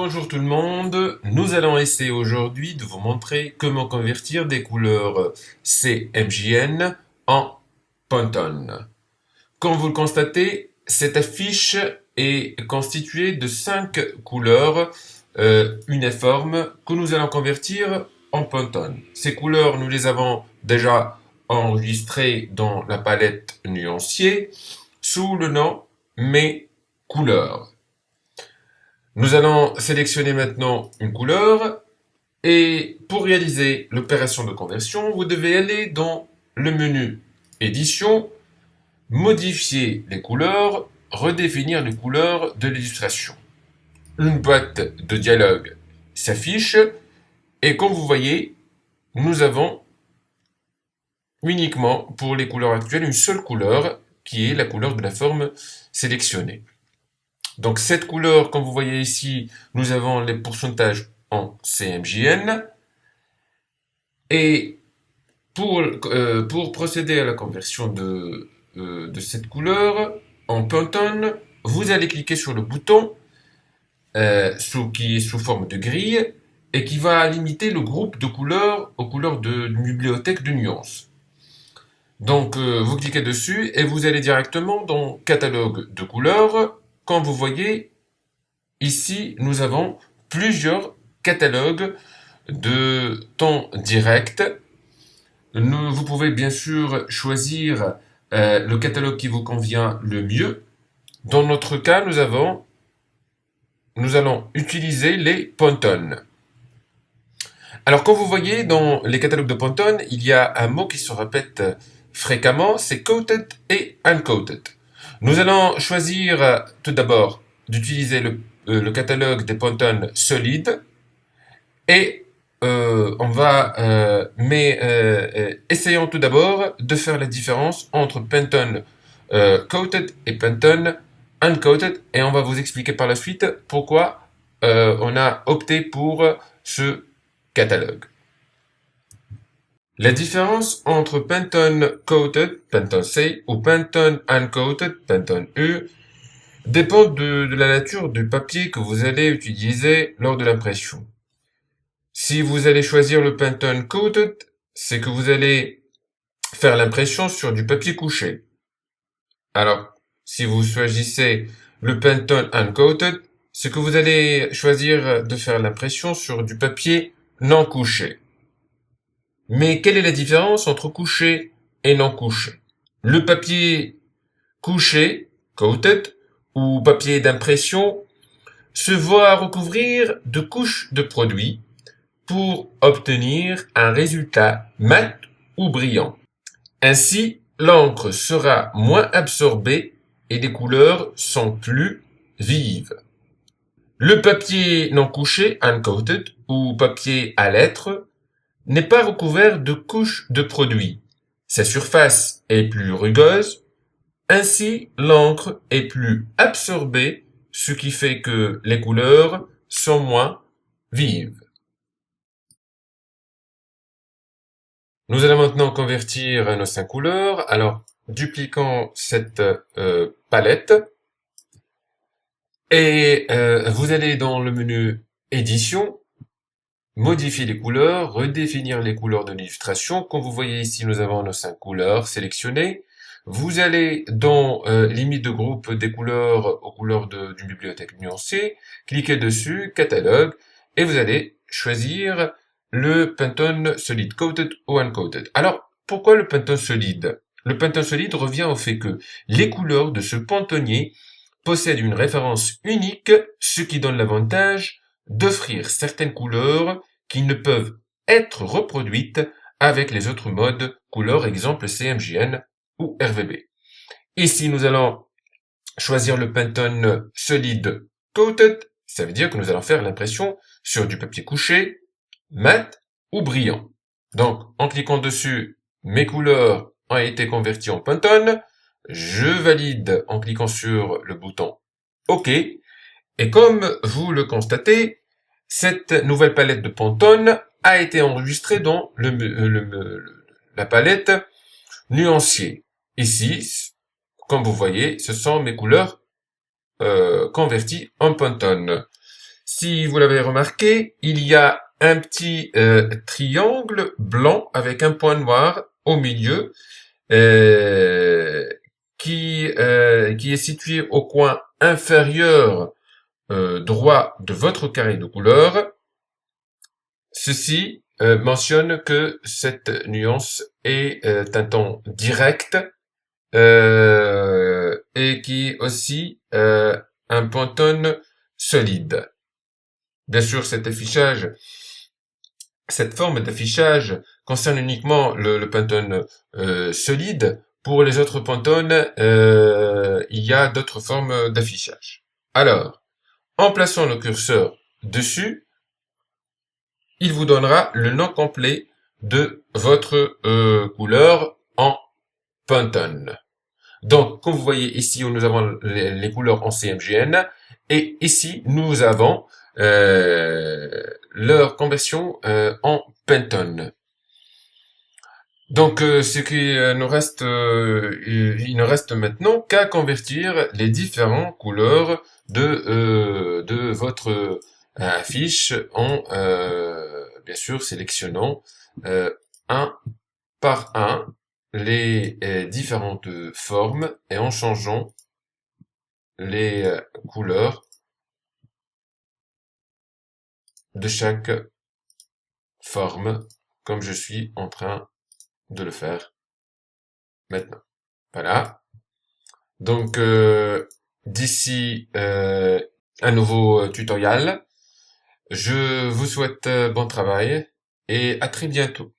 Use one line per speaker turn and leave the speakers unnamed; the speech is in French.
Bonjour tout le monde, nous allons essayer aujourd'hui de vous montrer comment convertir des couleurs CMJN en Pantone. Comme vous le constatez, cette affiche est constituée de 5 couleurs uniformes que nous allons convertir en Pantone. Ces couleurs, nous les avons déjà enregistrées dans la palette nuancier sous le nom Mes couleurs. Nous allons sélectionner maintenant une couleur et pour réaliser l'opération de conversion, vous devez aller dans le menu Édition, modifier les couleurs, redéfinir les couleurs de l'illustration. Une boîte de dialogue s'affiche et comme vous voyez, nous avons uniquement pour les couleurs actuelles une seule couleur qui est la couleur de la forme sélectionnée. Donc cette couleur, comme vous voyez ici, nous avons les pourcentages en CMJN. Et pour procéder à la conversion de cette couleur en Pantone, vous allez cliquer sur le bouton qui est sous forme de grille et qui va limiter le groupe de couleurs aux couleurs d'une bibliothèque de nuances. Donc vous cliquez dessus et vous allez directement dans Catalogue de couleurs. Comme vous voyez, ici, nous avons plusieurs catalogues de temps direct. Vous pouvez bien sûr choisir le catalogue qui vous convient le mieux. Dans notre cas, nous allons utiliser les Pantone. Alors, comme vous voyez, dans les catalogues de Pantone, il y a un mot qui se répète fréquemment, c'est coated et uncoated. Nous allons choisir tout d'abord d'utiliser le catalogue des Pantone solides et essayons tout d'abord de faire la différence entre Pantone coated et Pantone uncoated et on va vous expliquer par la suite pourquoi on a opté pour ce catalogue. La différence entre Pantone Coated, Pantone C, ou Pantone Uncoated, Pantone U, dépend de la nature du papier que vous allez utiliser lors de l'impression. Si vous allez choisir le Pantone Coated, c'est que vous allez faire l'impression sur du papier couché. Alors, si vous choisissez le Pantone Uncoated, c'est que vous allez choisir de faire l'impression sur du papier non couché. Mais quelle est la différence entre couché et non couché? Le papier couché, coated, ou papier d'impression, se voit recouvrir de couches de produit pour obtenir un résultat mat ou brillant. Ainsi, l'encre sera moins absorbée et les couleurs sont plus vives. Le papier non couché, uncoated, ou papier à lettres, n'est pas recouvert de couches de produit. Sa surface est plus rugueuse, ainsi l'encre est plus absorbée, ce qui fait que les couleurs sont moins vives. Nous allons maintenant convertir nos 5 couleurs. Alors, dupliquons cette palette et vous allez dans le menu Édition, modifier les couleurs, redéfinir les couleurs de l'illustration. Comme vous voyez ici, nous avons nos 5 couleurs sélectionnées. Vous allez dans limite de groupe des couleurs aux couleurs d'une bibliothèque nuancée, cliquez dessus, catalogue, et vous allez choisir le Pantone Solid Coated ou Uncoated. Alors, pourquoi le Pantone Solide? Le Pantone Solide revient au fait que les couleurs de ce pantonnier possèdent une référence unique, ce qui donne l'avantage d'offrir certaines couleurs qui ne peuvent être reproduites avec les autres modes couleurs, exemple CMJN ou RVB. Ici, nous allons choisir le Pantone Solid Coated, ça veut dire que nous allons faire l'impression sur du papier couché, mat ou brillant. Donc, en cliquant dessus, mes couleurs ont été converties en Pantone, je valide en cliquant sur le bouton OK, et comme vous le constatez, cette nouvelle palette de Pantone a été enregistrée dans la palette nuancier. Ici, comme vous voyez, ce sont mes couleurs converties en Pantone. Si vous l'avez remarqué, il y a un petit triangle blanc avec un point noir au milieu euh, qui est situé au coin inférieur droit de votre carré de couleur. Ceci mentionne que cette nuance est un ton direct et qui est aussi un Pantone solide. Bien sûr, cette forme d'affichage concerne uniquement le Pantone solide. Pour les autres Pantones, il y a d'autres formes d'affichage. Alors, en plaçant le curseur dessus, il vous donnera le nom complet de votre couleur en Pantone. Donc, comme vous voyez ici, nous avons les couleurs en CMYN et ici, nous avons leur conversion en Pantone. Donc, ce qui nous reste, il ne reste maintenant qu'à convertir les différentes couleurs de votre affiche en, bien sûr, sélectionnant un par un les différentes formes et en changeant les couleurs de chaque forme, comme je suis en train de le faire maintenant. Voilà. Donc, d'ici un nouveau tutoriel, je vous souhaite bon travail et à très bientôt.